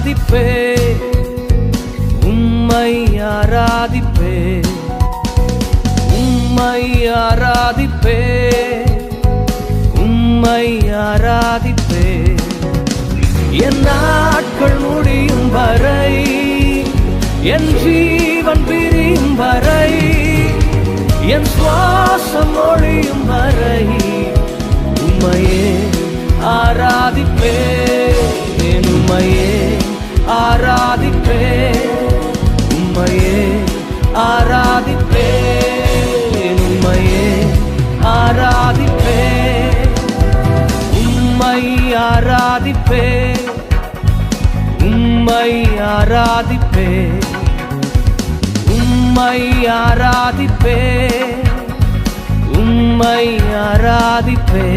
ஆராதிப்பே, உம்மை ஆராதிப்பே, உம்மை ஆராதிப்பே, உம்மை ஆராதிப்பே. என் நாட்கள் முடியும் வரை, என் ஜீவன் பிரியும் வரை, என் சுவாசம் ஒழியும் வரை உம்மையே ஆராதிப்பே, உம்மையே ஆராதிப்பே, உம்மையே ஆராதிப்பே, உம்மையே ஆராதிப்பே, உம்மை ஆராதிப்பே, உம்மை ஆராதிப்பே, உம்மை ஆராதிப்பே, உம்மை ஆராதிப்பே.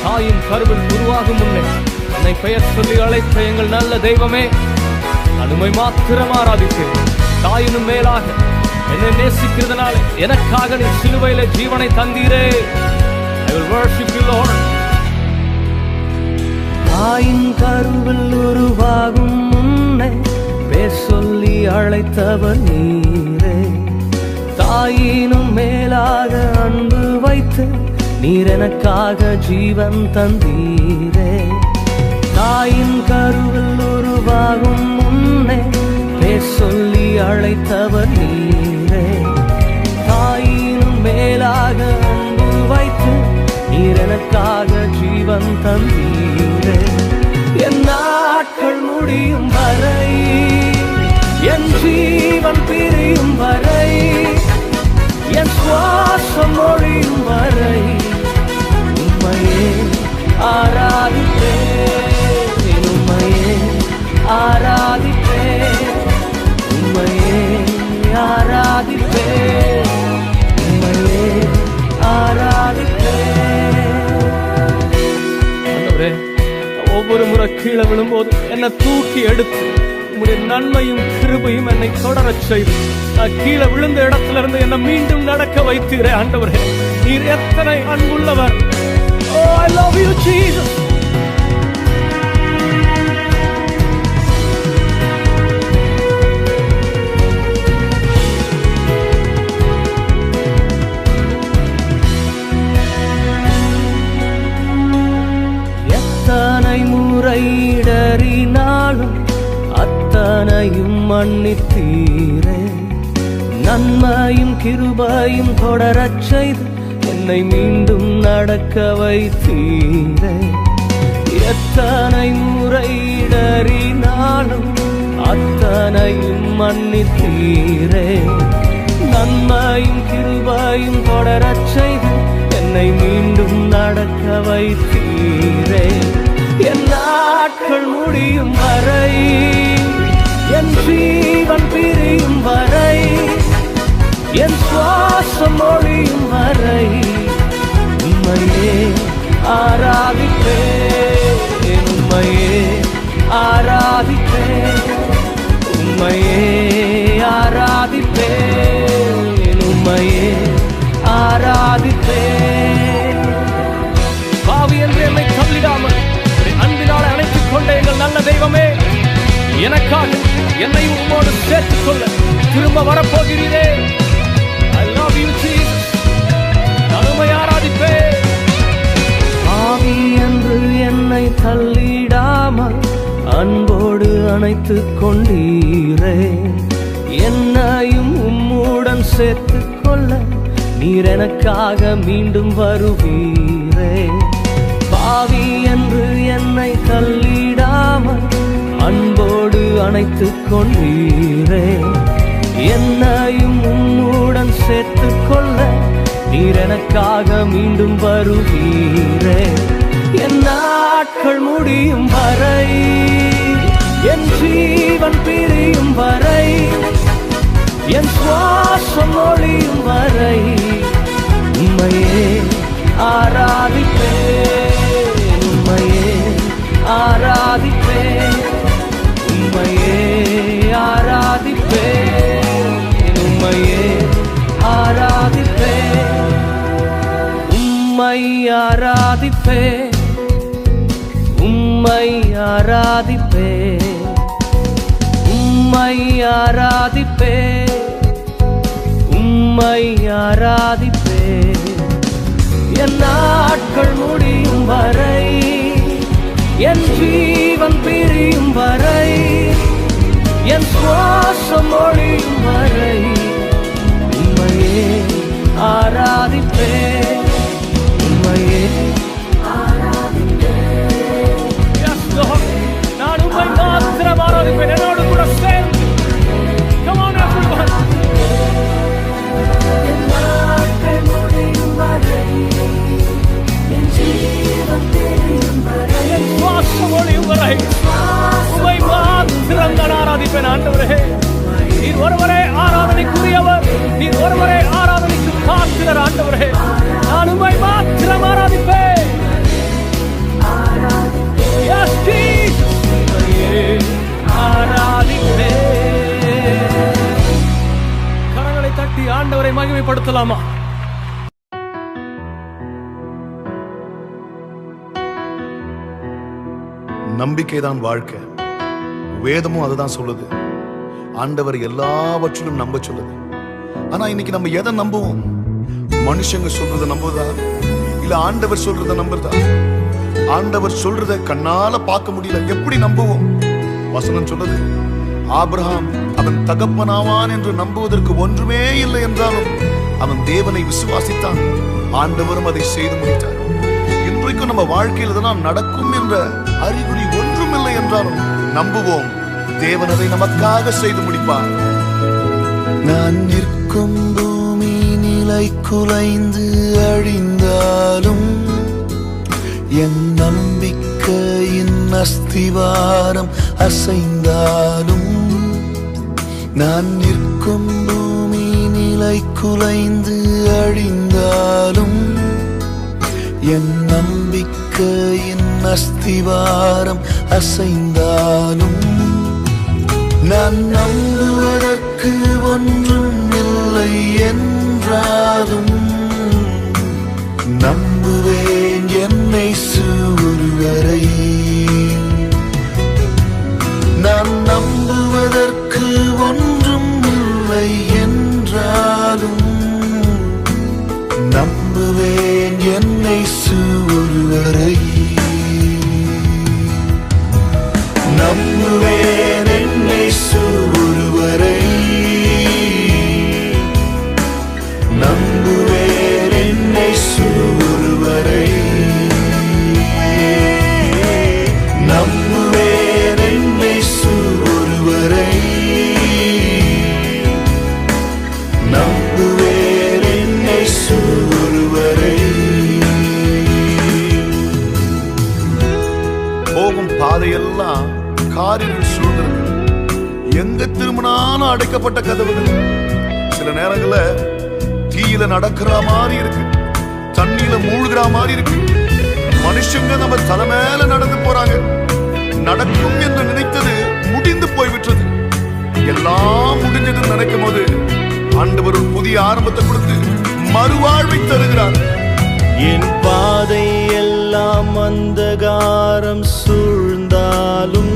தாயின் கருவில் உருவாகும் முன்னே என்னை பெயர் சொல்லி அழைத்த எங்கள் நல்ல தெய்வமே, அனுமை மாத்திரம் ஆராதிப்பேன். தாயினும் மேலாக என்னை நேசிக்கிறதுனால எனக்காக நீ சிலுவையில ஜீவனை தந்தீரே. I will worship you, Lord. தாயின் கருவில் உருவாகும் முன்னே பேர் சொல்லி அழைத்தவர் நீரே. தாயினும் மேலாக அன்பு வைத்து நீர் எனக்காக ஜீவன் தந்தீரே. தாயின் கருவில் உருவாகும் முன்னே பேர் சொல்லி அழைத்தவர் நீரே. தாயினும் மேலாக அன்பு வைத்து நீர் எனக்காக ஜீவன் தந்தீரே. என் நாட்கள் முடியும் வரை, என் ஜீவன் பிரியும் வரை, என் சுவாசம் ஒழியும் வரை உம்மையே ஆராதிப்பே, உம்மையே ஆராதிப்பே, உம்மையே ஆராதிப்பே, உம்மையே ஆராதிப்பே. ஆண்டவரே, ஒவ்வொரு முறை கீழே விழும்போது என்னை தூக்கி எடுத்து உம்முடைய நன்மையும் கிருபையும் என்னை தொடரச் செய்து நான் கீழே விழுந்த இடத்துல இருந்து என்னை மீண்டும் நடக்க வைத்தீரே. ஆண்டவரே, நீர் எத்தனை அன்புள்ளவர். Oh, I love you, Jesus. எத்தனை முறை இடறினாலும் அத்தனையும் மன்னித்தீரே. நன்மையும் கிருபையும் தொடரச் செய்து என்னை மீண்டும் நடக்க வைத்தீரே. எத்தனை முறை இடறினாலும் அத்தனையும் மன்னித்தீரே. நன்மையும் கிருபையும் தொடரச் செய்து என்னை மீண்டும் நடக்க வைத்தீரே. என் நாட்கள் முடியும் வரை, என் ஜீவன் பிரியும் வரை, என் சுவாசம் ஒழியும் வரை உம்மையே ஆராதிப்பே, உம்மையே ஆராதிப்பே, உம்மையே ஆராதிப்பே, உம்மையே ஆராதிப்பே. பாவி என்று என்னை தள்ளிடாமல் அன்பினால் அணைத்துக் கொண்ட எங்கள் நல்ல தெய்வமே, எனக்காக என்னை உம்மோடு சேர்த்துக் கொள்ள திரும்ப வரப்போகிறீரே. I love you, Jesus. அனுமை ஆராதிப்பே. பாவி என்று என்னை தள்ளிடாமல் அன்போடு அணைத்துக் கொண்டீரே. என்னையும் உம்முடன் சேர்த்துக் கொள்ள நீர் எனக்காக மீண்டும் வருவீரே. பாவி என்று என்னை தள்ளிடாமல் அன்போடு அணைத்துக் கொண்டீரே. என்னையும் உம்முடன் சேர்த்துக் கொள்ள நீர் எனக்காக மீண்டும் வருவீரே. என் நாட்கள் முடியும் வரை, என் ஜீவன் பிரியும் வரை, என் சுவாசம் ஒழியும் வரை உம்மையே ஆராதிப்பே, உம்மையே ஆராதிப்பே, உம்மையே ஆராதிப்பே, உம்மையே ஆராதிப்பே. ஆராதிப்பே, உம்மை ஆராதிப்பே, உம்மை ஆராதிப்பே, உம்மை ஆராதிப்பே. என் நாட்கள் முடியும் வரை, என் ஜீவன் பிரியும் வரை, என் சுவாசம் ஒழியும் வரை உம்மையே ஆராதிப்பே, உம்மையே ஆராதிப்பே. Yes, Lord. நான் உம்மை மாத்திரம் ஆராதிப்பேன். என்னோடு கூட சேர்ந்து. Come on, everyone. என் நாட்கள் முடியும் வரை, என் ஜீவன் பிரியும் வரை, என் சுவாசம் ஒழியும் வரை உம்மை மாத்திரம் நான் ஆராதிப்பேன். ஆண்டவரே, நீர் ஒருவரே ஆராதனைக்குரியவர், நீர் ஒருவரே ஆராதனைக்கு பாத்திரர். ஆண்டவரே, நான் உம்மை மாத்திரம் ஆராதிப்பேன். Yes, Jesus. உம்மையே ஆராதிப்பேன். கரங்களை தட்டி ஆண்டவரை மகிமைப்படுத்தலாமா? நம்பிக்கைதான் வாழ்க்கை. வேதமும் அதுதான் சொல்லுது. ஆண்டவர் எல்லாவற்றிலும் நம்ப சொல்லுது. ஆனா இன்னைக்கு நம்ம எதை நம்புவோம்? மனுஷங்க சொல்றத நம்புறதா, இல்ல ஆண்டவர் சொல்றத நம்புறதா? ஆண்டவர் சொல்றத கண்ணால பார்க்க முடியல, எப்படி நம்புவோம்? வசனம் சொல்லுது, ஆபிரகாம் அவன் தகப்பனாவான் என்று நம்புவதற்கு ஒன்றுமே இல்லை என்றாலும் அவன் தேவனை விசுவாசித்தான், ஆண்டவரும் அதை செய்து முடித்தார். இன்றைக்கும் நம்ம வாழ்க்கையில் இதெல்லாம் நடக்கும் என்ற அறிகுறி ஒன்றும் இல்லை என்றாலும் நம்புவோம், தேவன் அதை நமக்காக செய்து முடிப்பார். நான் நிற்கும் பூமி நிலை குலைந்து அழிந்தாலும், என் நம்பிக்கையின் அஸ்திவாரம் அசைந்தாலும், நான் நிற்கும் பூமி நிலை குலைந்து அழிந்தாலும், என் நம்பிக்கையின் அஸ்திவாரம் அசைந்தாலும், நான் நம்புவதற்கு ஒன்றும் இல்லை என்றாலும் நம்புவேன் என்னை ஒருவரை. நான் நம்புவதற்கு ஒன்றும் இல்லை என்றாலும் நம்புவேன் என்னை ஒருவரை. நம்புவேன் என்னை ஒருவரை. நம்புவேன் என்னை ஒருவரை. நம்புவேன் என்னை ஒருவரை. நம்புவேன் என்னை ஒருவரை. போகும் பாதையெல்லாம் காரில் சூழ்ந்திருக்கு. எங்க திரும்பினாலும் அடைக்கப்பட்ட கதவுகள். சில நேரங்கள்ல தீயில நடக்கிற மாதிரி இருக்கு, தண்ணியில மூழ்கிற மாதிரி இருக்கு. மனுஷங்க நம்ம தலை மேல நடந்து போறாங்க. நடக்கும் என்று நினைத்தது முடிந்து போய்விட்டது. எல்லாம் முடிஞ்சதுன்னு நினைக்கும் போது ஆண்டவர் ஒரு புதிய ஆரம்பத்தை கொடுத்து மறுவாழ்வை தருகிறார். என் பாதை எல்லாம் அந்தகாரம் சூழ்ந்தாலும்,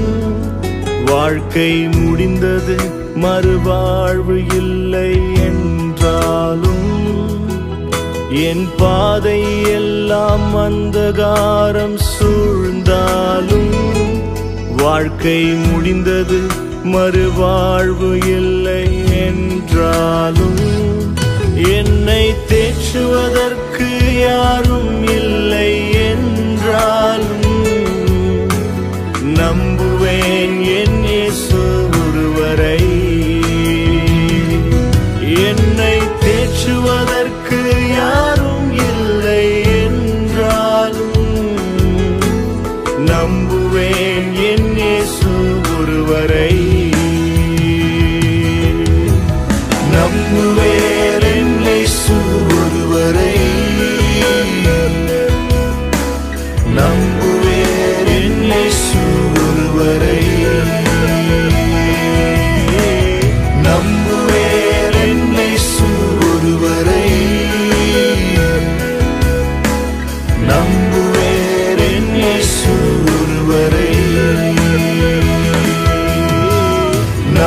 வாழ்க்கை முடிந்தது மறுவாழ்வு இல்லை என்றாலும், என் பாதை எல்லாம் அந்தகாரம் சூழ்ந்தாலும், வாழ்க்கை முடிந்தது மறுவாழ்வு இல்லை என்றாலும், என்னை தேற்றுவதற்கு யாரும் இல்லை என்றாலும் நம்புவேன் என் இயேசு ஒருவரை. என்னை தேற்றுவதற்கு யாரும் இல்லை என்றாலும் நம்புவேன் என் இயேசு ஒருவரை. நம்புவேன் என் இயேசு ஒருவரை. நம்புவேன் என் இயேசு ஒருவரை.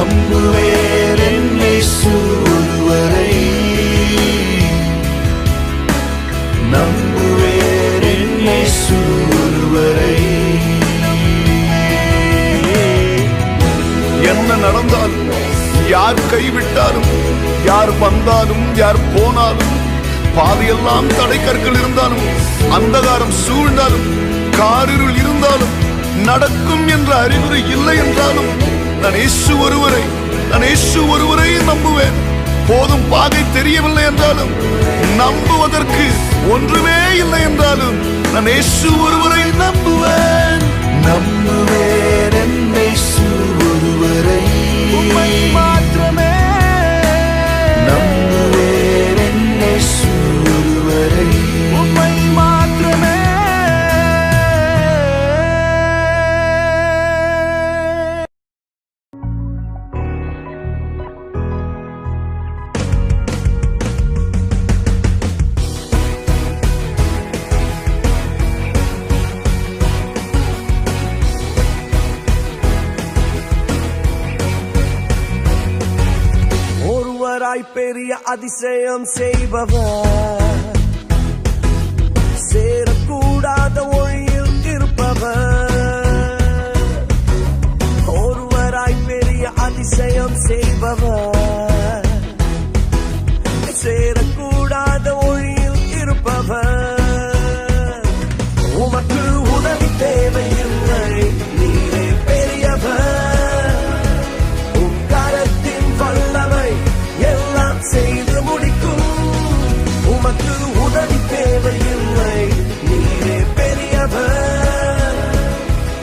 நம்புவேன் என் இயேசு ஒருவரை, நம்புவேன் என் இயேசு ஒருவரை. என்ன நடந்தாலும், யார் கைவிட்டாலும், யார் வந்தாலும், யார் போனாலும், பாதையெல்லாம் தடை கற்கள் இருந்தாலும், அந்தகாரம் சூழ்ந்தாலும், காரிருள் இருந்தாலும், நடக்கும் என்ற அறிகுறி இல்லை என்றாலும், நான் இயேசு ஒருவரை நம்புவேன். போதும் பாதை தெரியவில்லை என்றாலும், நம்புவதற்கு ஒன்றுமே இல்லை என்றாலும், நான் இயேசு ஒருவரை நம்புவேன். நம்புவேன் என் இயேசு ஒருவரை, உம்மை மாத்திரமே நம்புவேன் என் இயேசு ஒருவரை, உம்மை மாத்திரமே. ஒருவராய் பெரிய அதிசயம் செய்பவர், சேரக்கூடாத ஒளியில் இருப்பவர். ஒருவராய் பெரிய அதிசயம் செய்பவர், சேரக்கூடாத ஒளியில் இருப்பவர். உமக்கு உதவி தேவையில்லை, நீரே பெரியவர். உம் கரத்தின் வல்லமை எல்லாம் செய்து முடிக்கும். உமக்கு உதவி தேவையில்லை, நீரே பெரியவர்.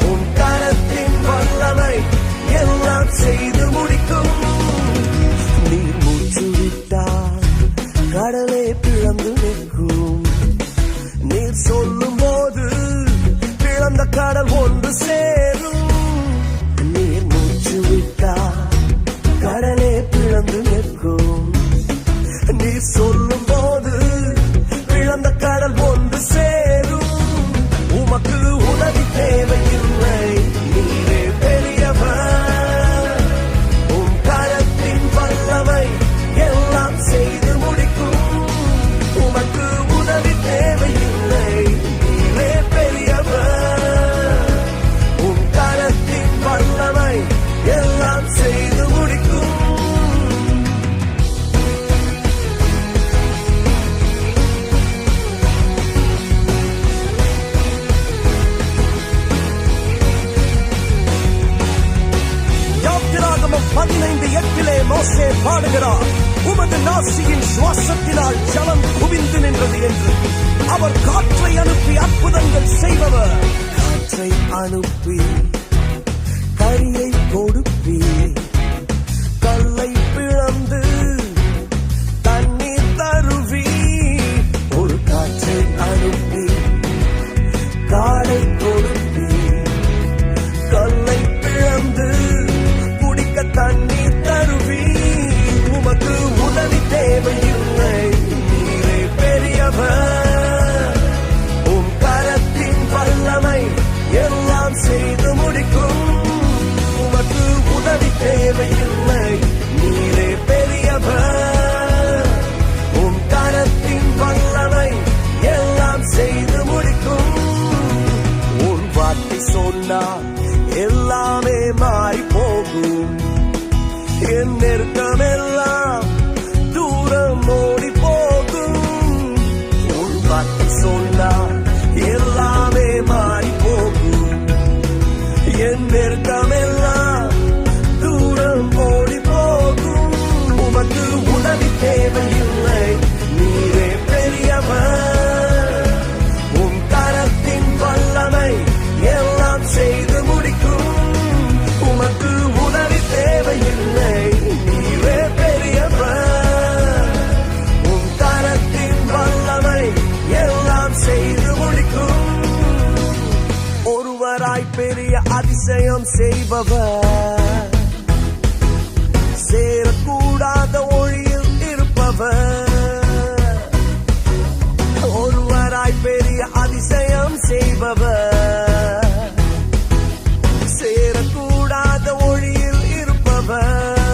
உம் கரத்தின் வல்லமை எல்லாம் செய்து முடிக்கும். நீர் மூச்சு விட்டால் கடலே பிளந்து நிற்கும். நீர் சொல்லும் போது பிளந்த கடல் ஒன்று சேரும். நீர் மூச்சு விட்டால் கடலே பிளந்து நிற்கும். நீர் சொல்லும் போது பிளந்த கடல் ஒன்று சேரும். உமக்கு உதவி தேவையில்லை, நீரே பெரியவர். உம் கரத்தின் வல்லமை எல்லாம் செய்து முடிக்கும். உமக்கு உதவி தேவையில்லை, நீரே பெரியவர். உம் கரத்தின் வல்லமை எல்லாம் செய்து முடிக்கும். யாத்திராகமம் 15:8 மோசே பாடுகிறார், உமது நாசியின் சுவாசத்தினால் ஜலம் குவிந்து நின்றது என்று. அவர் காற்றை அனுப்பி அற்புதங்கள் செய்பவர். காற்றை அனுப்பி கரியை கொடுப்பி, கல்லை பிளந்து தண்ணீர் தருவி. ஒரு காற்றை அனுப்பி காடை கொடுப்பி, கல்லை பிளந்து குடிக்க தண்ணீர் தருவி. உமக்கு உதவி தேவையில்லை, நீரே பெரியவர். உம் கரத்தின் வல்லமை எல்லாம் செய்து முடிக்கும். உமக்கு உதவி தேவையில்லை, நீரே பெரியவர். உம் கரத்தின் வல்லமை எல்லாம் செய்து முடிக்கும். உன் வார்த்தை சொன்னால் எல்லாமே மாறி போகும். என் நெருக்கமெல்லாம் தூரம் ஓடி போகும். உன் வார்த்தை சொன்னால் எல்லாமே மாறி போகும். என் நெருக்கமெல்லாம் தூரம் ஓடி போகும். உமக்கு உதவி தேவையில்லை, நீரே பெரியவர். உம் கரத்தின் வல்லமை எல்லாம் செய்து முடிக்கும். உமக்கு உதவி தேவையில்லை, நீரே பெரியவர். உம் கரத்தின் வல்லமை எல்லாம் செய்து முடிக்கும். ஒருவராய் பெரிய அதிசயம் செய்பவர், சேரக்கூடாத ஒளியில் இருப்பவர். ஒருவராய் பெரிய அதிசயம் செய்பவர், சேரக்கூடாத ஒளியில் இருப்பவர்.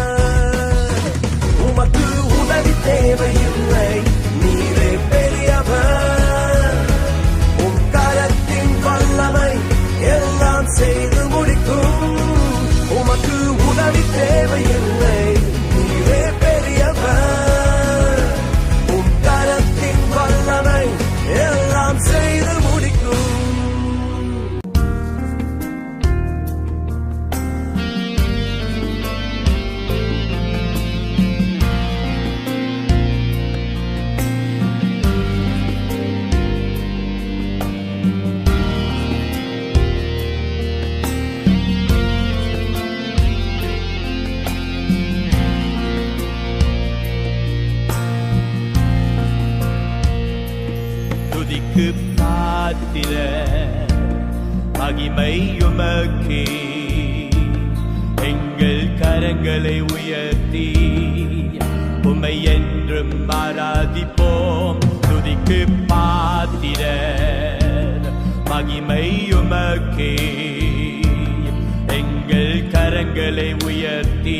மகிமை உமக்கே. எங்கள் கரங்களை உயர்த்தி உம்மை என்றும் ஆராதிப்போம். துதிக்கு பாத்திரர் மகிமை உமக்கே. எங்கள் கரங்களை உயர்த்தி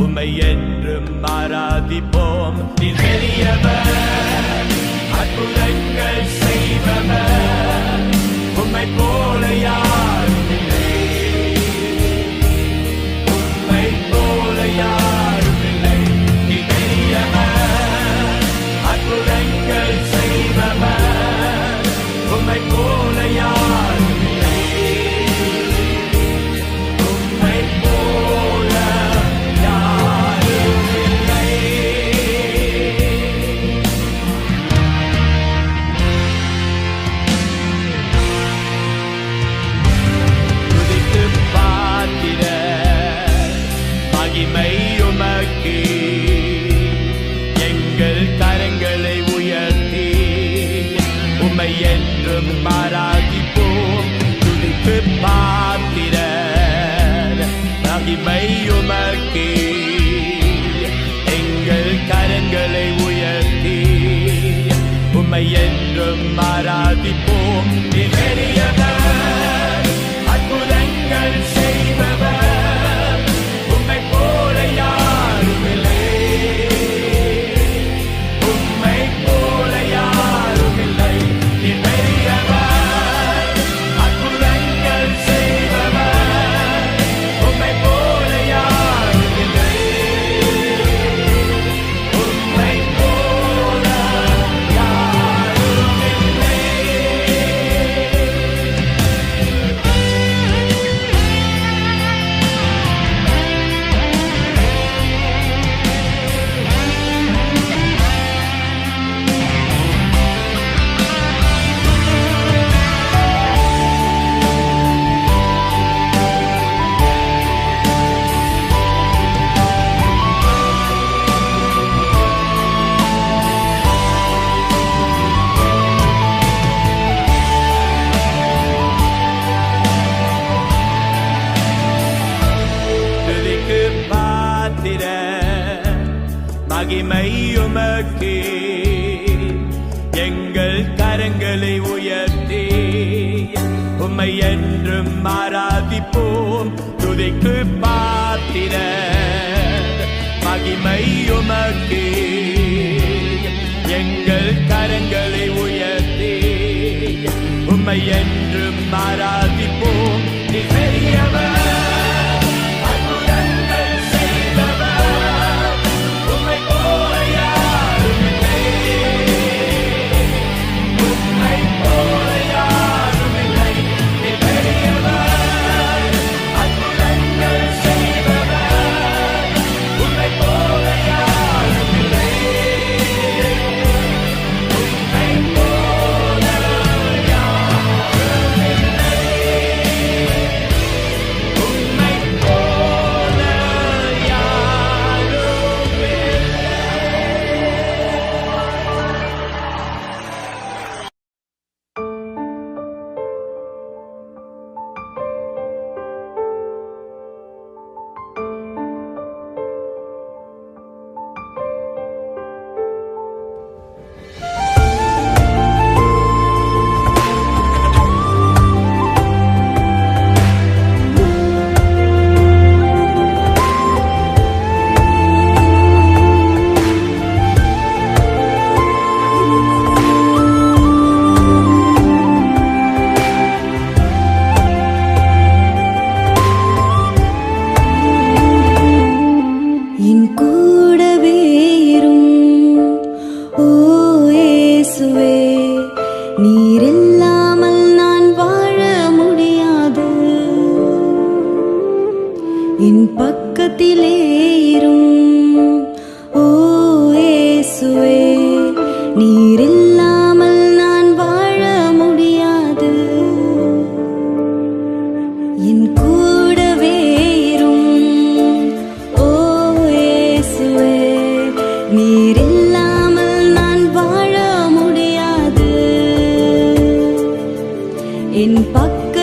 உம்மை என்றும் ஆராதிப்போம். நீர் பெரியவர், அற்புதங்கள் செய்பவர், உம்மை போல யாரும் இல்லை, உம்மை போல யாரும் இல்லை. நீர் பெரியவர், அற்புதங்கள் செய்பவர், உம்மை போல யாரும் இல்லை, உம்மை போல யாரும் இல்லை. துதிக்கு பாத்திரர் மகிமை உமக்கே. எங்கள் கரங்களை உயர்த்தி உம்மை என்றும் ஆராதிப்போம். துதிக்கு பாத்திரர் மகிமை உமக்கே. எங்கள் கரங்களை உயர்த்தி உம்மை என்றும் ஆராதிப்போம். நீர் பெரியவர், அற்புதங்கள் செய்பவர், உம்மை போல யாரும் இல்லை, உம்மை போல யாரும் இல்லை. நீர் பெரியவர், அற்புதங்கள் செய்பவர், உம்மை போல யாரும் இல்லை, உம்மை போல யாரும் இல்லை. துதிக்கு பாத்திரர் மகிமை உமக்கே. எங்கள் கரங்களை உயர்த்தி உம்மை என்றும் ஆராதிப்போம். துதிக்கு பாத்திரர் மகிமை உமக்கே. எங்கள் கரங்களை உயர்த்தி உம்மை என்றும் ஆராதிப்போம். நீர் பெரியவர், அற்புதங்கள் செய்பவர், உம்மை போல யாரும் இல்லை, உம்மை போல யாரும் இல்லை. நீர் பெரியவர், அற்புதங்கள் செய்பவர், உம்மை போல யாரும் இல்லை, உம்மை போல யாரும் இல்லை, உம்மை போல யாரும் என் கூடவே இரும் ஓ இயேசுவே, நீர் இல்லாமல் நான் வாழ முடியாது. என் பக்கத்திலே இரும் ஓ இயேசுவே, நீர் இல்லாமல் நான் வாழ முடியாது. என் கூடவே இரும் ஓ இயேசுவே, நீர் இல்லாமல் நான் வாழ முடியாது. என் பக்க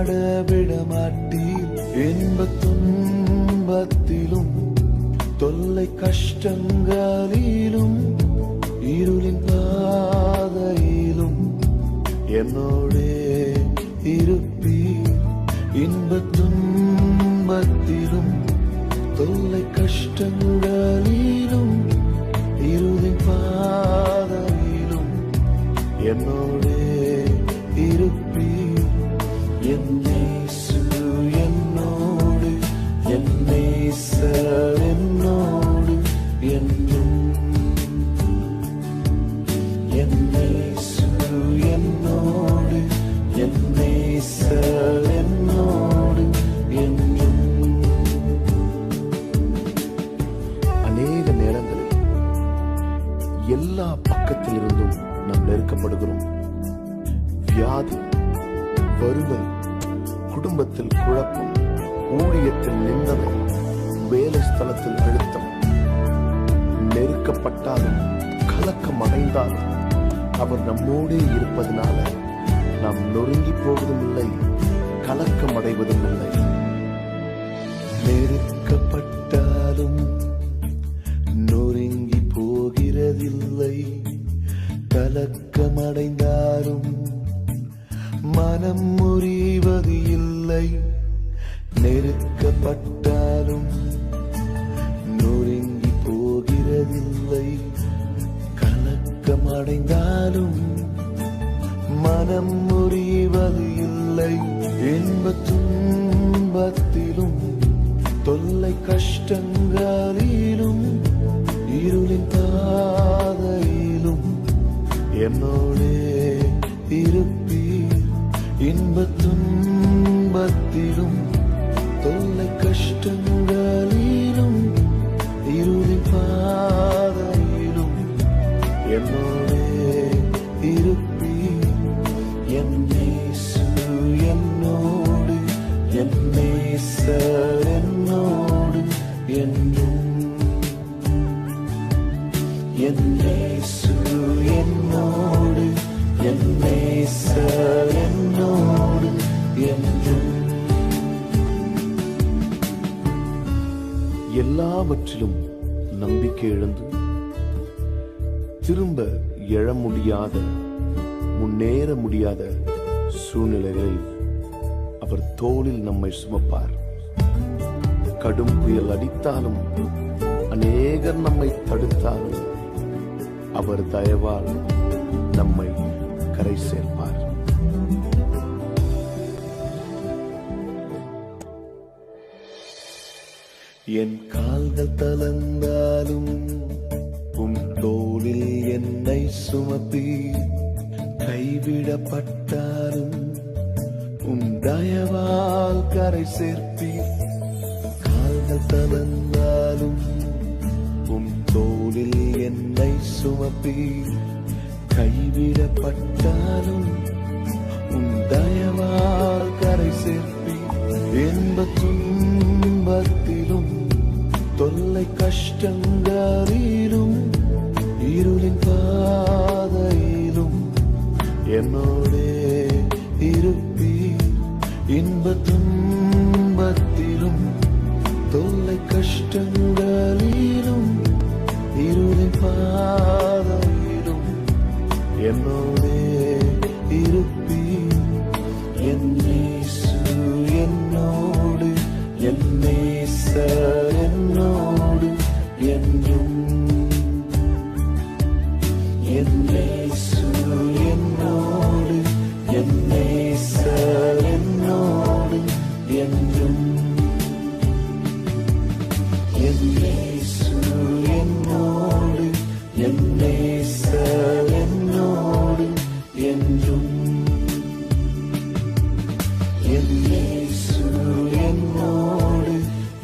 நடவிட மாட்டீர். இன்ப துன்பத்திலும் தொல்லை கஷ்டங்களிலும் இருளின் பாதையிலும் என்னோடே இருப்பீர். இன்ப துன்பத்திலும் தொல்லை கஷ்டங்களிலும் இருளின் பாதையிலும் என்னோடே இருப்பீர். என் இயேசு என்னோடு, என் நேசர் என்னோடு என்றும். என் இயேசு என்னோடு, என் நேசர் என்னோடு என்றும். அநேக நேரங்களில் எல்லா பக்கத்திலிருந்தும் நாம் நெருக்கப்படுகிறோம். வியாதி, வறுமை, குடும்பத்தில் குழப்பம், ஊழியத்தில் நிந்தனை, வேலை ஸ்தலத்தில் அழுத்தம். நெருக்கப்பட்டாலும் கலக்கம் அடைந்தாலும் அவர் நம்மோடே இருப்பதனால நாம் நொறுங்கி போவதும் இல்லை, கலக்கம் அடைவதும் இல்லை. நெருக்கப்பட்டாலும் நொறுங்கி போகிறதில்லை, கலக்கம் அடைந்தாலும் மனம் முறிவது இல்லை. நெருக்கப்பட்டாலும் நொறுங்கி போகிறதில்லை, கலக்கம் அடைந்தாலும் மனம் முறிவது இல்லை. இன்ப துன்பத்திலும் தொல்லை கஷ்டங்களிலும் இருளின் பாதையிலும் என்னோடே இருப்பீர். இன்ப துன்பத்திலும் தொல்லை கஷ்டங்களிலும் இருளின் பாதையிலும் என்னோடே இருப்பீர். என் இயேசு என்னோடு, என் நேசர் என்னோடு என்றும். என் இயேசு என்னோடு, என் நேசர் என்னோடு என்றும். எல்லாவற்றிலும் நம்பிக்கை இழந்து திரும்ப எழ முடியாத, முன்னேற முடியாத சூழ்நிலைகளில் அவர் தோளில் நம்மை சுமப்பார். கடும் புயல் அடித்தாலும், அநேகர் நம்மை தடுத்தாலும் அவர் தயவால் நம்மை கரை சேர்ப்பார். என் கால்கள் தளர்ந்தாலும் உம் தோளில் என்னை சுமப்பி, கைவிடப்பட்டாலும் உம் தயவால் கரை சேர்ப்பீர். கால்கள் தளர்ந்தாலும் உம் தோளில் என்னை சுமப்பி, கைவிடப்பட்டாலும் உம் தயவால் கரை சேர்ப்பீர். இன்ப துன்பத்திலும் தொல்லை கஷ்டங்களிலும் இருளின் பாதையிலும் என்னோடே இருப்பீர். இன்ப துன்பத்திலும் தொல்லை கஷ்டங்களிலும் இருளின் பாதையிலும் என்னோடே இருப்பீர். என் இயேசு என்னோடு, என் நேசர் என்னோடு என்றும். என் இயேசு என்னோடு, என் நேசர் என்னோடு என்றும். என் இயேசு என்னோடு, என் நேசர் என்னோடு என்றும். என் இயேசு என்னோடு,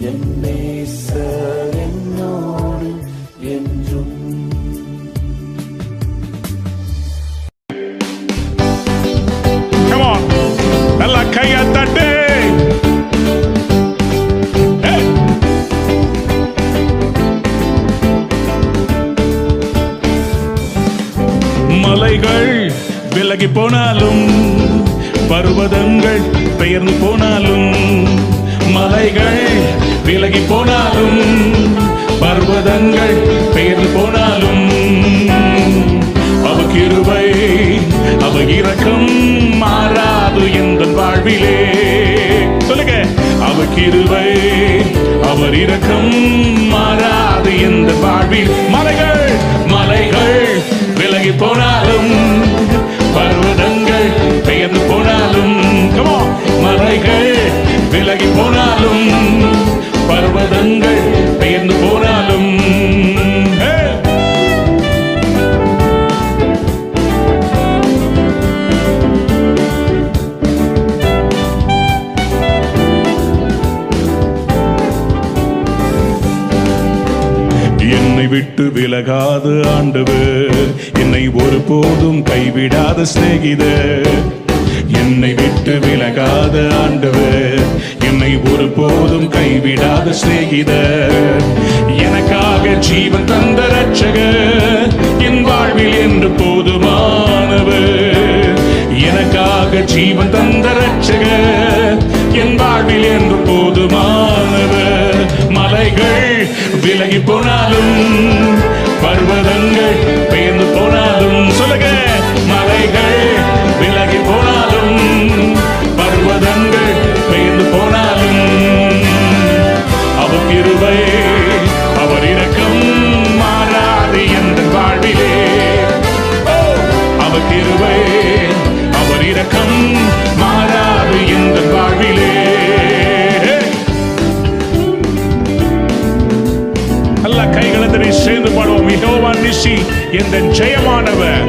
என் நேசர் என்னோடு என்றும். Come on, நல்லா கையை தட்டு. Hey. மலைகள் விலகி போனாலும், பர்வதங்கள் பெயர்ந்து போனாலும், மலைகள் விலகி போனாலும், பர்வதங்கள் பெயர்ந்து போனாலும், அவ கிருபை அவ இரக்கம் மாறாது எந்த வாழ்விலே. சொல்லுங்க, அவ கிருபை அவர் இரக்கம் மாறாது எந்த வாழ்வில். மலைகள் மலைகள் விலகி போனாலும், பர்வதங்கள் பெயர்ந்து போனாலும், மலைகள் விலகி போனாலும், பர்வதங்கள் பெயர்ந்து போனாலும், என்னை விட்டு விலகாத ஆண்டவர், என்னை ஒருபோதும் கைவிடாத சிநேகிதர். என்னை விட்டு விலகாத ஆண்டவர், என்னை ஒருபோதும் கைவிடாத சிநேகிதர். எனக்காக ஜீவன் தந்த ரட்சகர், என் வாழ்வில் என்று போதுமானவர். எனக்காக ஜீவன் தந்த ரட்சகர், என் வாழ்வில் என்று போதுமானவர். மலைகள் விலகி போனாலும், பர்வதங்கள் பெயர்ந்து போனாலும், சொல்லுங்க, மலைகள் விலகி போனாலும், பர்வதங்கள் பெயர்ந்து போனாலும், அவர் கிருபை அவர் இரக்கம் மாறாது எந்த வாழ்விலே. அவர் கிருபை அவர் இரக்கம் மாறாது எந்த வாழ்விலே. எல்லா கைகளை சேர்ந்து பாடுவோம். யெகோவா நிசி என்ற ஜெயமானவர்,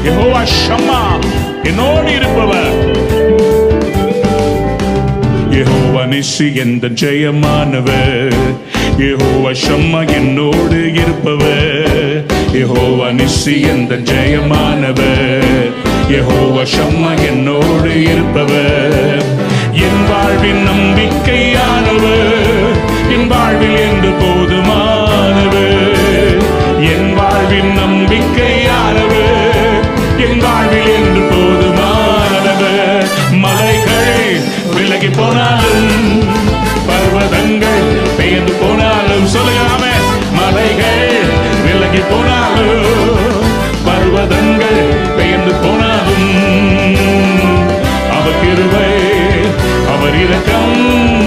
யெகோவா ஷம்மா என்னோடு இருப்பவர். யெகோவா நிசி என்ற ஜெயமானவர், யெகோவா ஷம்மா என்னோடு இருப்பவர். யெகோவா நிசி என்ற ஜெயமானவர், யெகோவா ஷம்மா என்னோடு இருப்பவர். என் வாழ்வின் நம்பிக்கையானவர், என் வாழ்வில் என்று போதுமானவர். என் வாழ்வின் நம்பிக்கையானவர், என் வாழ்வில் என்று போதுமானவர். மலைகள் விலகி போனாலும், பர்வதங்கள் பெயர்ந்து போனாலும், சொல்லுங்க, மலைகள் விலகி போனாலும், பர்வதங்கள் பெயர்ந்து போனாலும், அவர் கிருபை அவர் இரக்கம்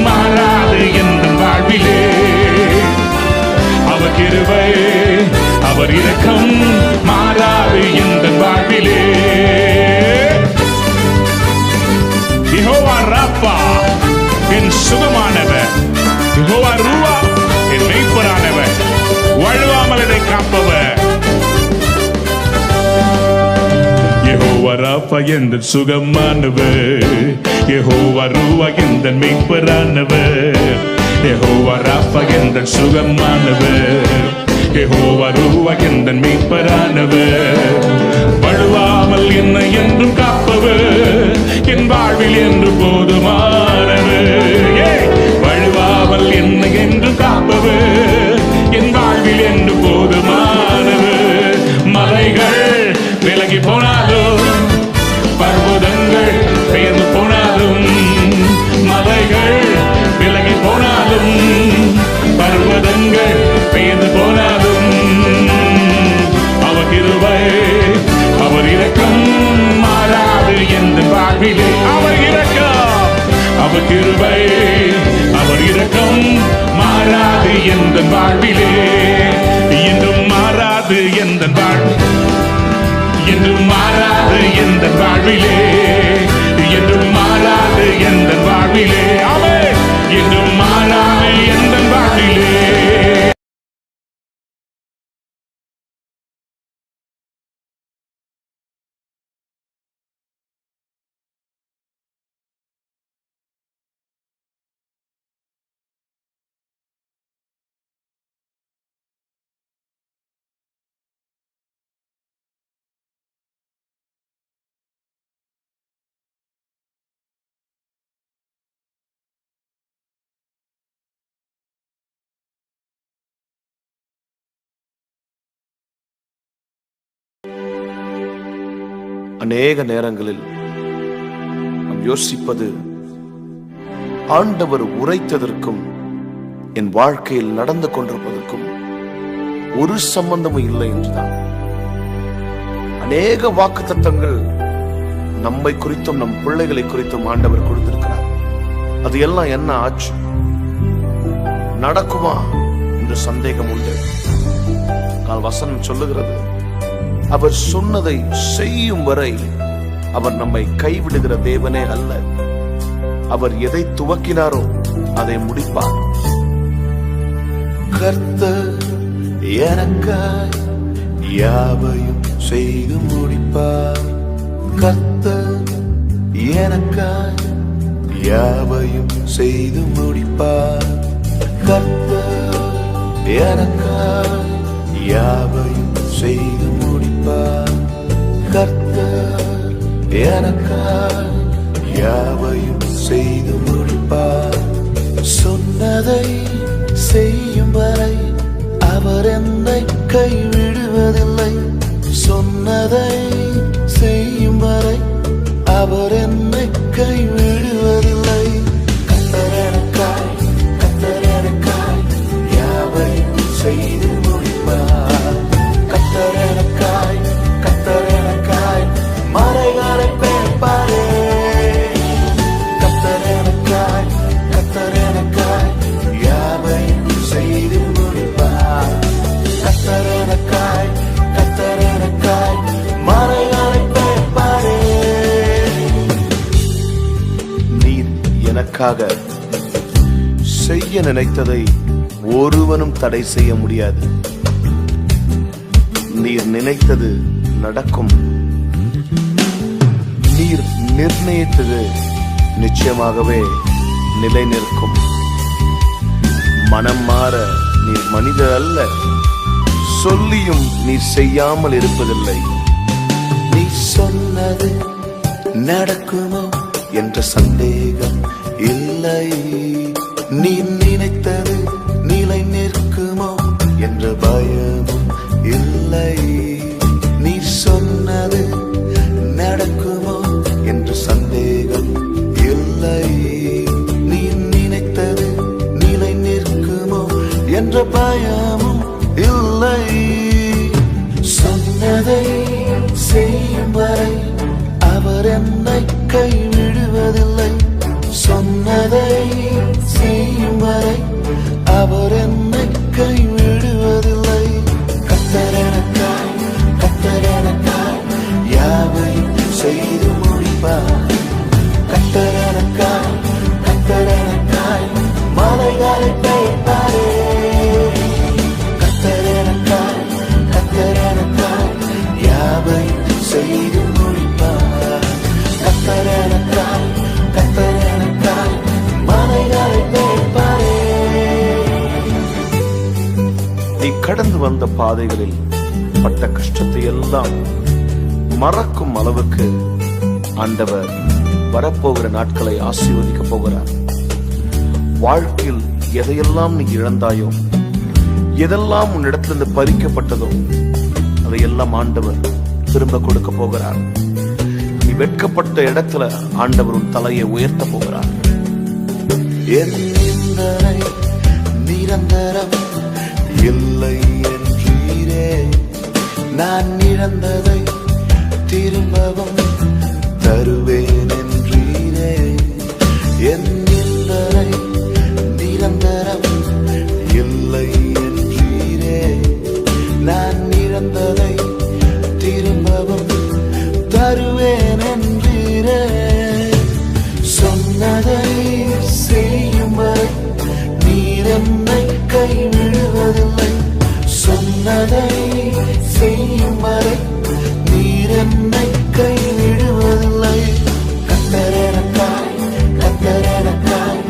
மாறாது எந்த வாழ்விலே. அவர் கிருபை அவர் இரக்கம் மாறாது எந்த வாழ்விலே. யெகோவா ராப்பா என் சுகமானவர், யெகோவா ரூவா என் மெய்ப்பரானவர், வழுவாமல் என்னை காப்பவர். யெகோவா ராப்பா எந்த சுகமானவர், யெகோவா ரூவா எந்த மெய்ப்பரானவர். யெகோவா ராப்பா எந்த சுகமானவர், யெகோவா ரூவா எந்த மெய்ப்பரானவர். வழுவாமல் என்னை என்றும் காப்பவர், என் வாழ்வில் என்று போதுமானவர். வழுவாமல் என்னை என்று காப்பவர், என் வாழ்வில் என்று போதுமானவர். மலைகள் விலகி போனாலும், பர்வதங்கள் பெயர்ந்து போனாலும், மலைகள் விலகி போனாலும், பர்வதங்கள் பெயர்ந்து போனாலும், அவர் கிருபை அவர் இரக்கம் மாறாது எந்த வாழ்விலே. அவர் இரக்கம் அவர் கிருபை அவர் இரக்கம் மாறாது எந்த வாழ்விலே. என்றும் மாறாது எந்த வாழ்வு, என்றும் மாறாது எந்த வாழ்விலே, என்றும் மாறாது எந்த வாழ்விலே. ஆமென். என்றும் மாறாது எந்த வாழ்விலே. அநேக நேரங்களில் யோசிப்பது, ஆண்டவர் உரைத்ததற்கும் என் வாழ்க்கையில் நடந்து கொண்டிருப்பதற்கும் ஒரு சம்பந்தமும் இல்லை என்றுதான். அநேக வாக்குத்தத்தங்கள் நம்மை குறித்தும் நம் பிள்ளைகளை குறித்தும் ஆண்டவர் கொடுத்திருக்கிறார். அது எல்லாம் என்ன ஆச்சு, நடக்குமா என்று சந்தேகம் உண்டு. வசனம் சொல்லுகிறது, அவர் சொன்னதை செய்யும் வரை அவர் நம்மை கைவிடுகிற தேவனே அல்ல. அவர் எதை துவக்கினாரோ அதை முடிப்பார். கர்த்தர் எனக்காய் யாவையும் செய்து முடிப்பார். கர்த்தர் எனக்காய் யாவையும் செய்து முடிப்பார். கர்த்தர் எனக்காய் யாவையும் செய்து முடிப்பார். கர்த்தர் எனக்காய் யாவையும் செய்து முடிப்பார். சொன்னதை செய்யும் வரை அவர் என்னை கைவிடுவதில்லை. சொன்னதை செய்யும் வரை அவர் என்னை கைவிடுவதில்லை. கர்த்தர் எனக்காய், கர்த்தர் எனக்காய் யாவையும் செய்து முடிப்பார். கர்த்தர் எனக்காய், கர்த்தர் எனக்காய் மறைகளை பெயர்ப்பாரே. கர்த்தர் எனக்காய், கர்த்தர் எனக்காய் யாவையும் செய்து முடிப்பார். கர்த்தர் எனக்காய், கர்த்தர் எனக்காய் மறைகளை பெயர்ப்பாரே. நீர் எனக்காக செய்ய நினைத்ததை ஒருவனும் தடை செய்ய முடியாது. நீர் நினைத்தது நடக்கும். நீர் நிர்ணயித்தது நிச்சயமாகவே நிலை நிற்கும். மனம் மாற நீர் மனிதர் அல்ல, சொல்லியும் நீர் செய்யாமல் இருப்பதில்லை. நீ சொன்னது நடக்குமோ என்ற சந்தேகம் இல்லை. நீ நினைத்தது நிலை நிற்குமோ என்ற பயமும் இல்லை. நீ சொன்னது நடக்குமோ என்ற சந்தேகம் இல்லை. நீ நினைத்தது நிலை நிற்குமோ என்ற பயமும் இல்லை. சொன்னதை செய்யும் வரை அவர் என்னை கைவிடுவதில்லை. சொன்னதை செய்யும் வரை அவர் என்னை கைவிடுவதில்லை. கர்த்தர் எனக்காய், கர்த்தர் எனக்காய் யாவையும் செய்து முடிப்பார். கர்த்தர் எனக்காய், கர்த்தர் எனக்காய் மலைகளை பெயர்ப்பாரே. கர்த்தர் எனக்காய், கர்த்தர் எனக்காய் யாவையும் செய்து முடிப்பார். கர்த்தர் எனக்காய், கர்த்தர் எனக்காய் மலைகளை பெயர்ப்பாரே. நீ கடந்து வந்த பாதைகளில் பட்ட கஷ்டத்தை எல்லாம் மறக்கும் அளவுக்கு ஆண்டவர் வரப்போகிற நாட்களை ஆசீர்வதிக்க போகிறார். வாழ்க்கையில் எதையெல்லாம் நீ இழந்தாயோ, எதெல்லாம் உன்னிடத்திலிருந்து பறிக்கப்பட்டதோ அதையெல்லாம் ஆண்டவர் திரும்ப கொடுக்க போகிறார். நீ வெட்கப்பட்ட இடத்துல ஆண்டவர் உன் தலையை உயர்த்த போகிறார். என் நிந்தனை நிரந்தரம் இல்லை என்றீரே. நான் இழந்ததை திரும்பவும் தருவேன் என்றீரே. என் நிந்தனை நிரந்தரம் இல்லை என்றீரே. நான் இழந்ததை திரும்பவும் தருவேன் என்றீரே. சொன்னதை செய்யும் வரை நீர் என்னை கைவிடுவதில்லை. சொன்னதை செய்யும் வரை நீர் என்னை கைவிடுவதில்லை. கர்த்தர் எனக்காய், கர்த்தர் எனக்காய்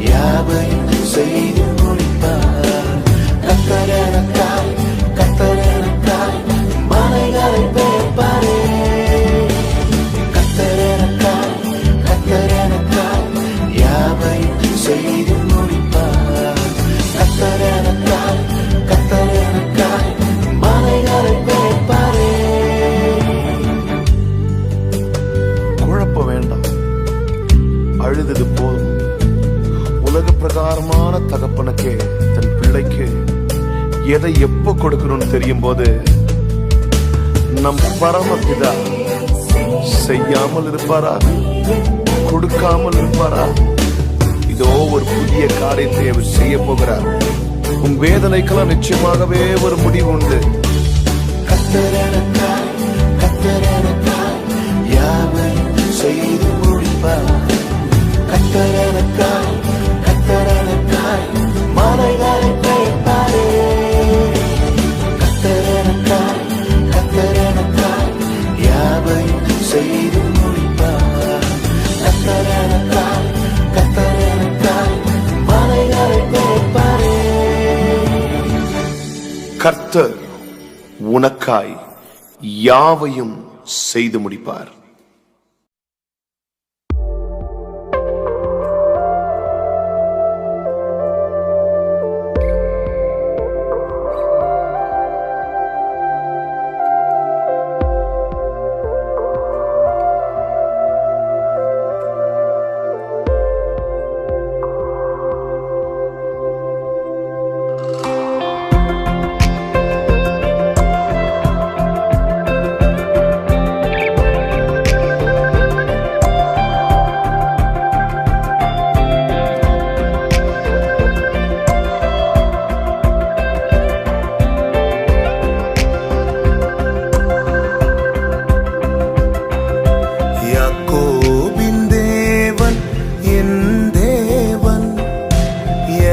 யாவையும் செய்து முடிப்பார். கர்த்தர் எனக்காய், கர்த்தர் எனக்காய் மலைகளை பெயர்ப்பாரே. கர்த்தர் எனக்காய், கர்த்தர் எனக்காய் யாவையும் செய்து முடிப்பார். கர்த்தர் எனக்காய், கர்த்தர் எனக்காய் மலைகளை பெயர்ப்பாரே. எதை எப்போ கொடுக்கணும்னு தெரியும் போது நம் பரமபிதா செய்யாமல் இருப்பாரா, கொடுக்காமல் இருப்பாரா? இதோ ஒரு புதிய காரியத்தை அவர் செய்ய போகிறார். உன் வேதனைக்கெல்லாம் நிச்சயமாகவே ஒரு முடிவு உண்டு. கத்தரனக்காய் கத்தரனக்காய் யாவையும் செய்து முடிப்பார். கத்தரனக்காய் கத்தரனக்காய் மலைகளை பெயர்ப்பாரே. கத்தரனக்காய் கத்தரனக்காய் யாவையும் செய்து முடிப்பார். கத்தரனக்காய் கத்தரனக்காய் மலைகளை பெயர்ப்பாரே. கர்த்தர் உனக்காய் யாவையும் செய்து முடிப்பார்.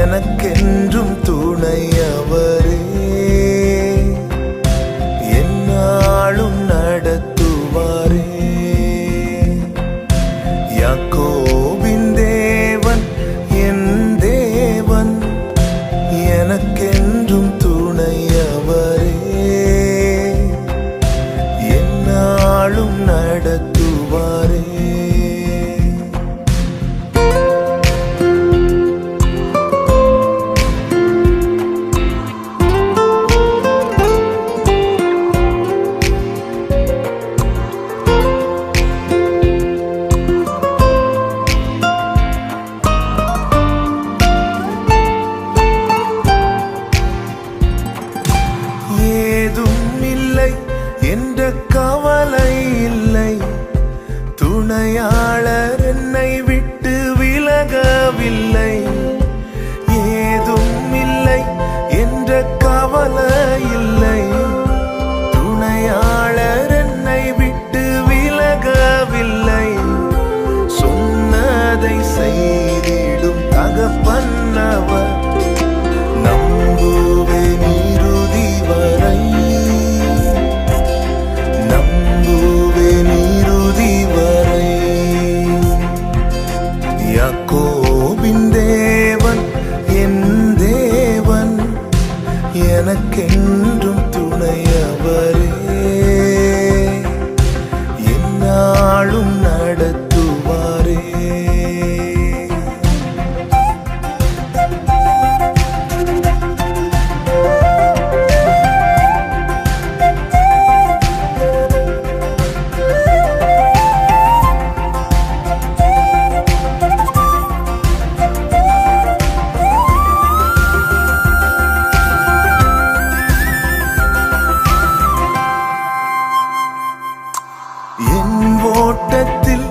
எனக்கென்றும் துணையவரே, என்னாலும் நடத்துவாரே. யாக்கோபின் தேவன் என் தேவன், எனக்கென்றும் துணையவரே, என்னாலும் நடத்துவாரே. என்ற கவலை இல்லை, துணையாளர் என்னை விட்டு விலகவில்லை. ஏதும் இல்லை என்ற கவலை இல்லை, துணையாளர் என்னை விட்டு விலகவில்லை. சொன்னதை செய்திடும் தகப்பன்னவர், நம்புவேன் இறுதி வரை, யாக்கோபின் தேவன் என் தேவன், எனக்கென்றும் துணையவரே, என்னாலும் நடத்துவாரே. என் ஓட்டத்தில்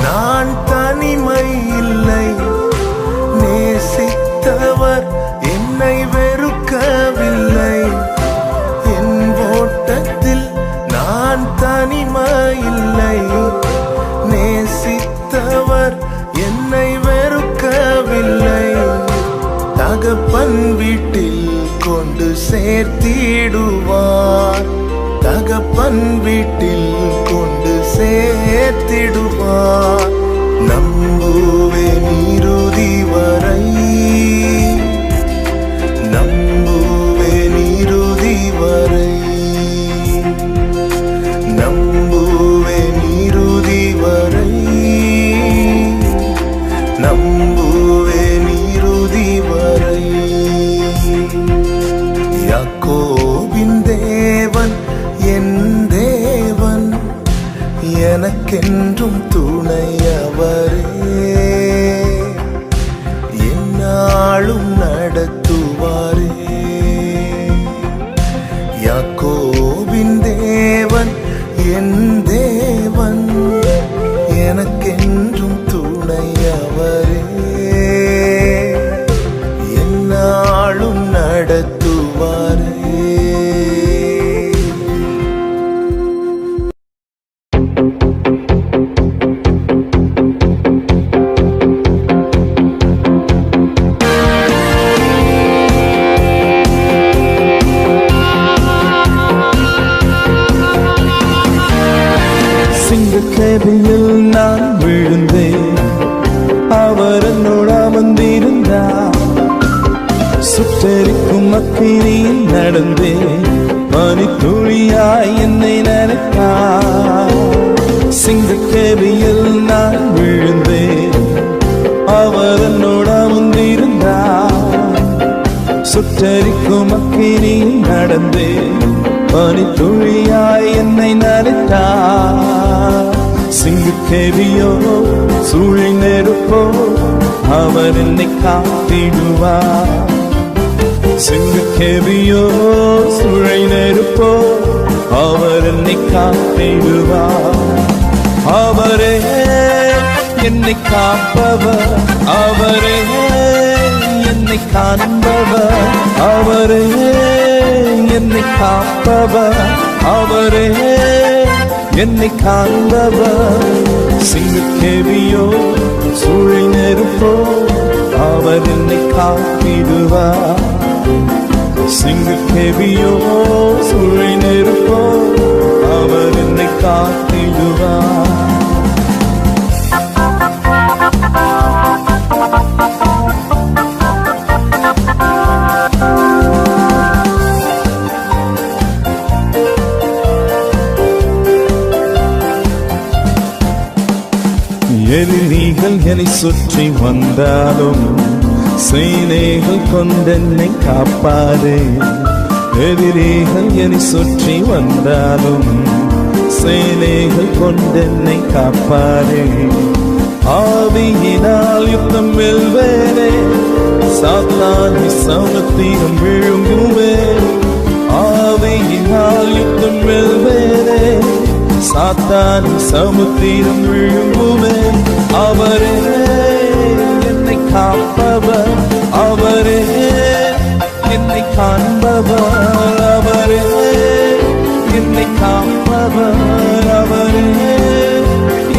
நான் தனிமை இல்லை, நேசித்தவர் என்னை வெறுக்கவில்லை. என் ஓட்டத்தில் நான் தனிமை இல்லை, நேசித்தவர் என்னை வெறுக்கவில்லை. தகப்பன் வீட்டில் கொண்டு சேர்த்திடுவார், தகப்பன் வீட்டில் கொண்டு சேர்த்திடுவார். நம்புவேன் இறுதி வரை, நம்புவேன் இறுதி வரை, நம்புவேன் இறுதி வரை, நம்புவேன் இறுதி வரை. யாக்கோபின் தேவன் என் தேவன், எனக்கென்றும் துணையவரே, என்னாலும் நடத்துவாரே. சிங்கக்கேபியில் நான் விழுந்தேன், அவர் என்னோடு அமர்ந்திருந்தார். சுட்டெரிக்கும் அக்கினியில் நடந்தேன், பனித்துளியாய் என்னை நனைத்தார். சிங்கக்கேபியில் நான் விழுந்தேன், அவர் என்னோடு அமர்ந்திருந்தார். சுட்டெரிக்கும் அக்கினியில் நடந்தேன், பனித்துளியாய் என்னை நனைத்தார். சிங்கக்கேபியோ சூழை நெருப்போ அவர் என்னை காத்திடுவார். சிங்கக்கேபியோ சூழை நெருப்போ அவர் என்னை காத்திடுவார். அவரே என்னை காப்பவர், அவரே என்னை காண்பவர், அவரே என்னை காப்பவர், அவரே என்னை காண்பவர். சிங்கக்கேபியோ சூழை நெருப்போ அவர் என்னை காத்திடுவார். சிங்கக்கேபியோ சூழை நெருப்போ அவர் என்னை காத்திடுவார். எதிரிகள் என்னை சுற்றி வந்தாலும் சேனைகள் கொண்டென்னை காப்பாரே. எதிரிகள் என்னை சுற்றி வந்தாலும் சேனைகள் கொண்டென்னை காப்பாரே. ஆவியினால் யுத்தம் வெல்வேனே, சாத்தானை சமத்திலும் விழுங்குவே. ஆவியினால் யுத்தம் வெல்வேனே, சாத்தானை சமுத்திரம் விழுங்குவே. அவரே என்னை காப்பவர், அவரே என்னை காண்பவர், அவரே என்னை காப்பவர், அவரே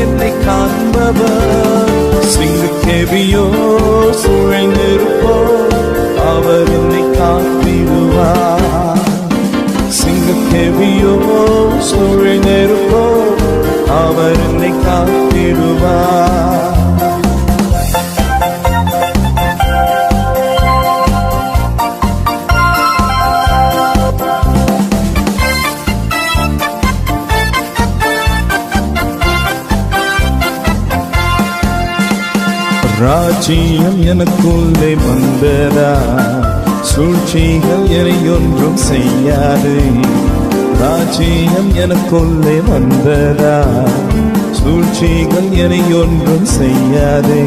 என்னை காண்பவர். சிங்கக்கேபியோ சூழை நெருப்போ அவர் என்னை காத்திடுவார். சிங்கக்கேபியோ சூழை நெருப்போ அவர் என்னை காத்திடுவார். ராஜ்யம் எனக்குள்ளே வந்ததா, சூழ்ச்சிகள் என்னை ஒன்றும் செய்யாது. ராஜ்யம் எனக்குள்ளே வந்ததா, சூழ்ச்சிகள் என்னை ஒன்றும் செய்யாது.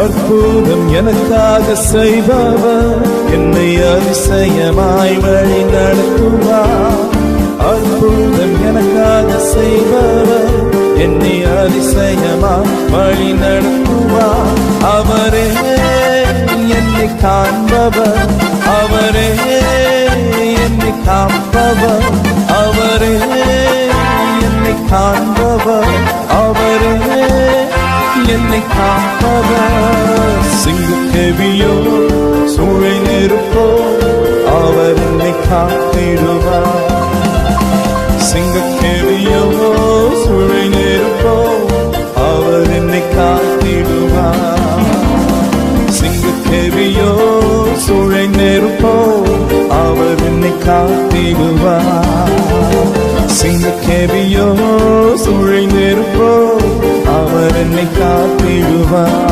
அற்புதம் எனக்காக செய்பவர் என்னை அதிசயமாய் வழி நடத்துவார். அற்புதம் எனக்காக செய்பவர் என்னை அதிசயமாய் வழி நடத்துவார். அவரே என்னை காண்பவர், அவரே என்னை காப்பவர், அவரே என்னை காண்பவர், அவரே என்னை காப்பவர். சிங்கக்கேபியோ சூழை நெருப்போ அவர் என்னை காத்திடுவார். சிங்கக்கேபியோ சூழை நெருப்போ அவர் என்னை காத்திடுவார். சிங்கக்கேபியோ சூழை நெருப்போ அவர் என்னை காத்திடுவார். சிங்கக்கேபியோ சூழை நெருப்போ அவர் என்னை காத்திடுவார்.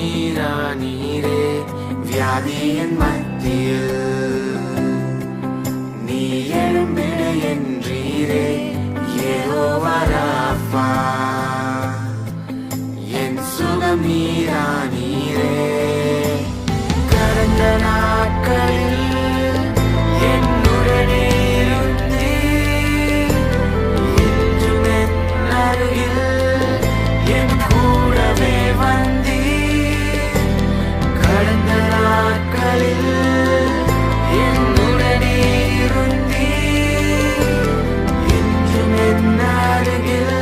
நீரே வியாதியின் மத்தியில் நீ எழும்பிடு என்றீரே யெகோவா ராஃபா என் சுகம் நீரே கடந்த நாட்களில் என்னுடனே இருந்தீர் என்றும் என் அருகில் என் கூடவே வந்தீர் கடந்த நாட்களில் என்னுடனே இருந்தீர் என்றும் என் அருகில்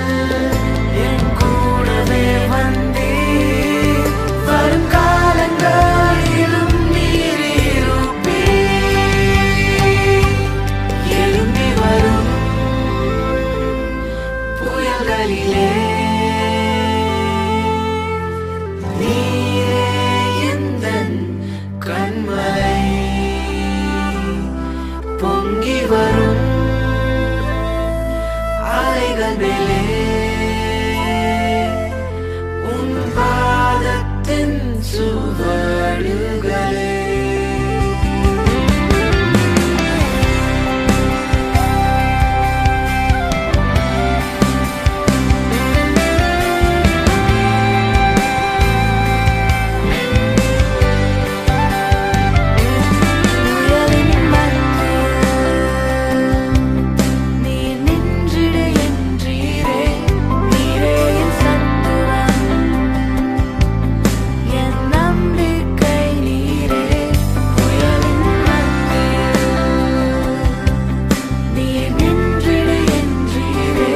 என் கூடவே வந்தீர் வரும் காலங்களிலும் நீர் இருப்பீர் எழும்பி வரும் புயல்களிலே நீரே எந்தன் கண்மலை பொங்கி வரும் அலைகள் மேலே உன் பாதத்தின் சுவடுகளே புயலின் மத்தியில் நீர் நின்றிடு என்றீரே நீரே என் சத்துவம் என் நம்பிக்கை நீரே புயலின் மத்தியில் நீர் நின்றிடு என்றீரே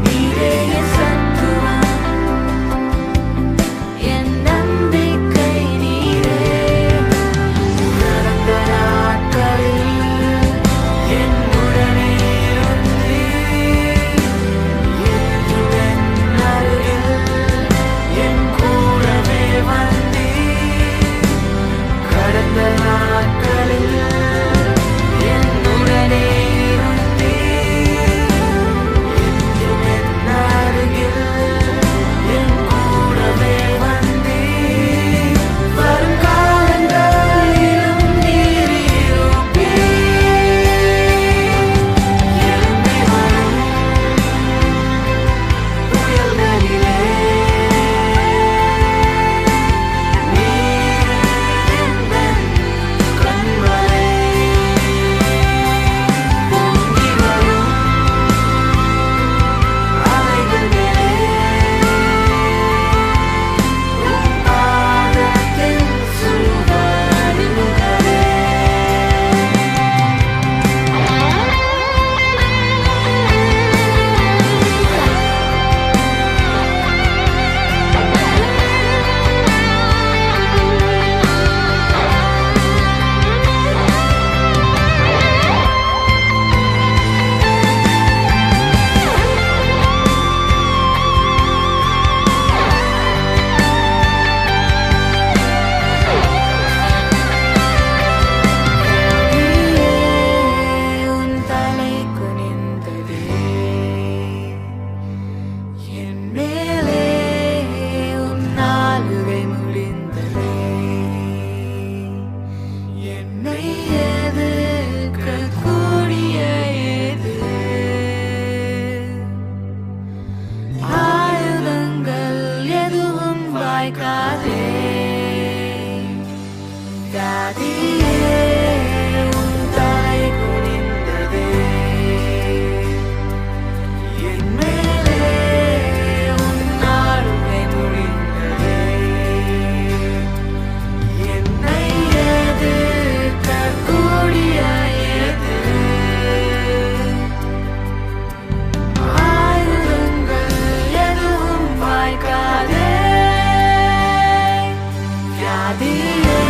நீரே என் சத்துவம் என் நம்பிக்கை நீரே நடந்த நாட்களில் என்னுடனே இருந்தீர் என்றும் என் அருகில் என் கூடவே வந்தீர் கடந்த நாட்களில் என்னுடனே இருந்தீர் என்றும் என் அருகில் என் கூடவே வந்தீர் வரும் காலங்களிலும் நீர் இருப்பீர் எழும்பி வரும் புயல்களிலே நீர் எந்தன் கண்மலை பொங்கி வரும் அலைகள் மேலே உன் பாதத்தின் சுவடுகளே உன் தலை குனிந்ததே என் மேலே உன் ஆளுகை முடிந்ததே என்னை எதிர்க்கக்கூடிய ஏது ஆயுதங்கள் எதுவும் வாய்க்காதே வியாதியே உன் தலை குனிந்ததே என் மேலே உன் ஆளுகை முடிந்ததே என்னை எதிர்க்கக்கூடிய ஏது ஆயுதங்கள் எதுவும் வாய்க்காதே வியாதியே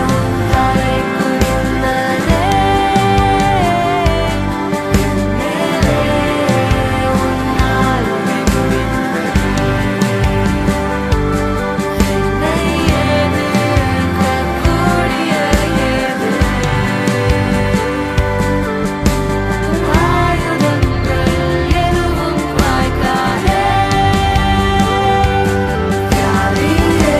உன் தலை குனிந்ததே என் மேலே உன் ஆளுகை முடிந்ததே என்னை எதிர்க்கக்கூடிய ஏது ஆயுதங்கள் எதுவும் வாய்க்காதே வியாதியே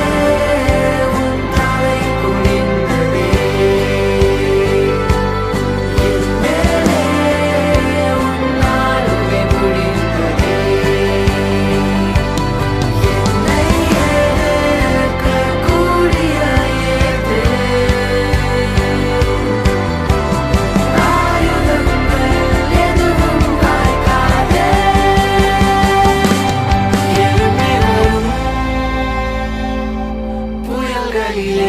கால்களிலே